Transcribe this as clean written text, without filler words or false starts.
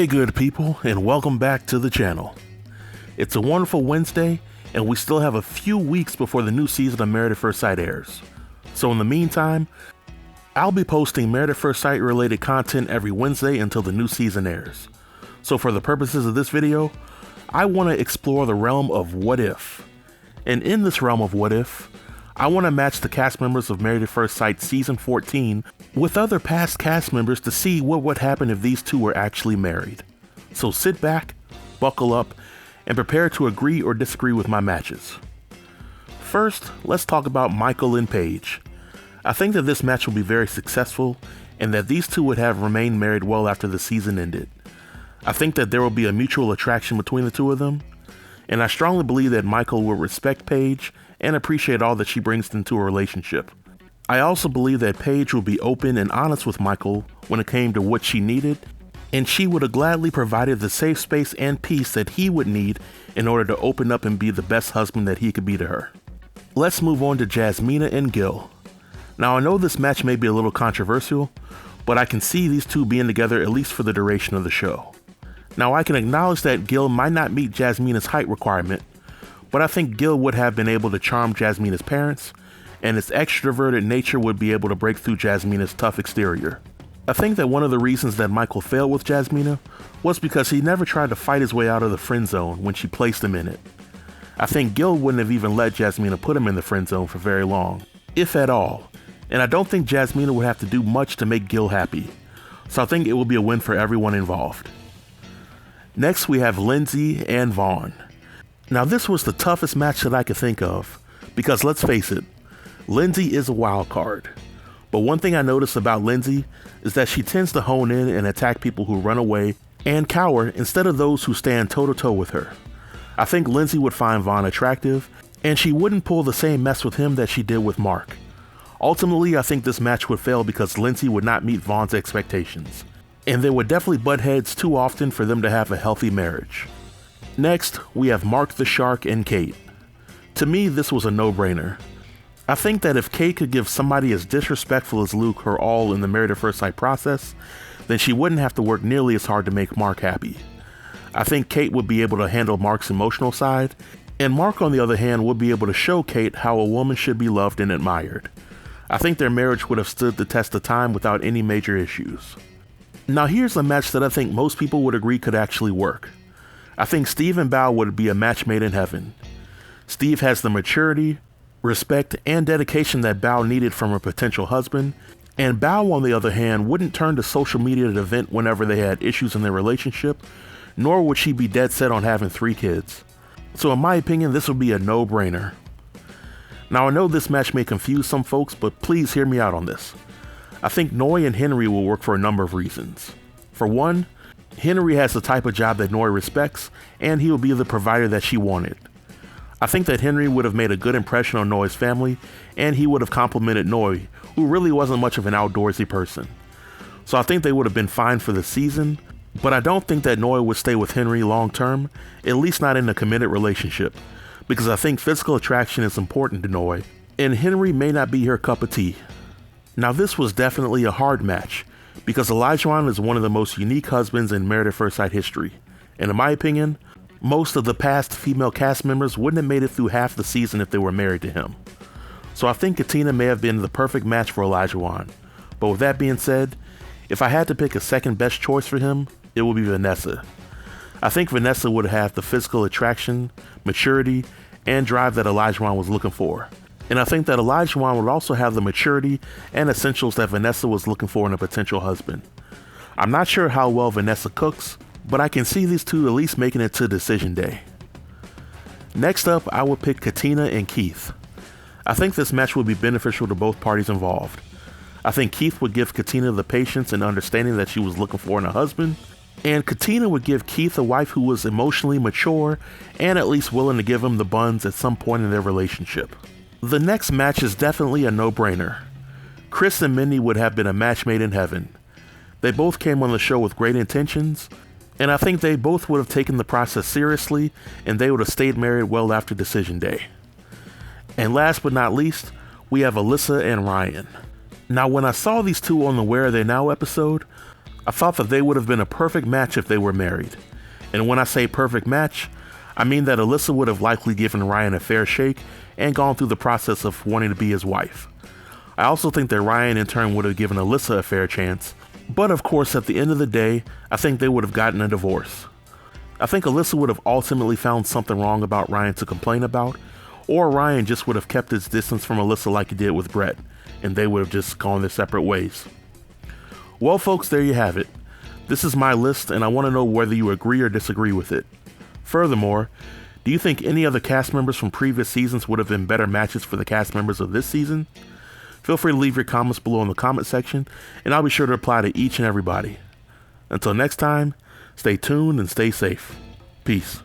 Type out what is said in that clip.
Hey good people, and welcome back to the channel. It's a wonderful Wednesday, and we still have a few weeks before the new season of Married at First Sight airs. So in the meantime, I'll be posting Married at First Sight related content every Wednesday until the new season airs. So for the purposes of this video, I want to explore the realm of what if. And in this realm of what if, I want to match the cast members of Married at First Sight Season 14 with other past cast members to see what would happen if these two were actually married. So sit back, buckle up, and prepare to agree or disagree with my matches. First, let's talk about Michael and Paige. I think that this match will be very successful and that these two would have remained married well after the season ended. I think that there will be a mutual attraction between the two of them, and I strongly believe that Michael will respect Paige and appreciate all that she brings into a relationship. I also believe that Paige will be open and honest with Michael when it came to what she needed, and she would have gladly provided the safe space and peace that he would need in order to open up and be the best husband that he could be to her. Let's move on to Jasmine and Gil. Now I know this match may be a little controversial, but I can see these two being together at least for the duration of the show. Now I can acknowledge that Gil might not meet Jasmine's height requirement, but I think Gil would have been able to charm Jasmine's parents, and his extroverted nature would be able to break through Jasmine's tough exterior. I think that one of the reasons that Michael failed with Jasmine was because he never tried to fight his way out of the friend zone when she placed him in it. I think Gil wouldn't have even let Jasmine put him in the friend zone for very long, if at all, and I don't think Jasmine would have to do much to make Gil happy, so I think it will be a win for everyone involved. Next we have Lindsay and Vaughn. Now this was the toughest match that I could think of, because let's face it, Lindsay is a wild card. But one thing I noticed about Lindsay is that she tends to hone in and attack people who run away and cower instead of those who stand toe-to-toe with her. I think Lindsay would find Vaughn attractive, and she wouldn't pull the same mess with him that she did with Mark. Ultimately, I think this match would fail because Lindsay would not meet Vaughn's expectations, and they would definitely butt heads too often for them to have a healthy marriage. Next, we have Mark the Shark and Kate. To me, this was a no-brainer. I think that if Kate could give somebody as disrespectful as Luke her all in the Married at First Sight process, then she wouldn't have to work nearly as hard to make Mark happy. I think Kate would be able to handle Mark's emotional side, and Mark on the other hand would be able to show Kate how a woman should be loved and admired. I think their marriage would have stood the test of time without any major issues. Now here's a match that I think most people would agree could actually work. I think Steve and Bao would be a match made in heaven. Steve has the maturity, respect, and dedication that Bao needed from her potential husband, and Bao on the other hand wouldn't turn to social media to vent whenever they had issues in their relationship, nor would she be dead set on having 3 kids. So in my opinion, this would be a no-brainer. Now I know this match may confuse some folks, but please hear me out on this. I think Nora and Henry will work for a number of reasons. For one, Henry has the type of job that Nora respects, and he will be the provider that she wanted. I think that Henry would have made a good impression on Nora's family, and he would have complimented Nora, who really wasn't much of an outdoorsy person. So I think they would have been fine for the season, but I don't think that Nora would stay with Henry long term, at least not in a committed relationship, because I think physical attraction is important to Nora, and Henry may not be her cup of tea. Now this was definitely a hard match, because Olajuwon is one of the most unique husbands in Married at First Sight history, and in my opinion, most of the past female cast members wouldn't have made it through half the season if they were married to him. So I think Katina may have been the perfect match for Olajuwon, but with that being said, if I had to pick a second best choice for him, it would be Vanessa. I think Vanessa would have the physical attraction, maturity, and drive that Olajuwon was looking for. And I think that Olajuwon would also have the maturity and essentials that Vanessa was looking for in a potential husband. I'm not sure how well Vanessa cooks, but I can see these two at least making it to decision day. Next up, I would pick Christina and Keith. I think this match would be beneficial to both parties involved. I think Keith would give Christina the patience and understanding that she was looking for in a husband, and Christina would give Keith a wife who was emotionally mature and at least willing to give him the buns at some point in their relationship. The next match is definitely a no-brainer. Chris and Mindy would have been a match made in heaven. They both came on the show with great intentions, and I think they both would have taken the process seriously, and they would have stayed married well after decision day. And last but not least, we have Yssa and Ryan. Now when I saw these two on the Where Are They Now episode, I thought that they would have been a perfect match if they were married. And when I say perfect match, I mean that Alyssa would have likely given Ryan a fair shake and gone through the process of wanting to be his wife. I also think that Ryan in turn would have given Alyssa a fair chance, but of course at the end of the day, I think they would have gotten a divorce. I think Alyssa would have ultimately found something wrong about Ryan to complain about, or Ryan just would have kept his distance from Alyssa like he did with Brett, and they would have just gone their separate ways. Well folks, there you have it. This is my list and I want to know whether you agree or disagree with it. Furthermore, do you think any other cast members from previous seasons would have been better matches for the cast members of this season? Feel free to leave your comments below in the comment section, and I'll be sure to reply to each and everybody. Until next time, stay tuned and stay safe. Peace.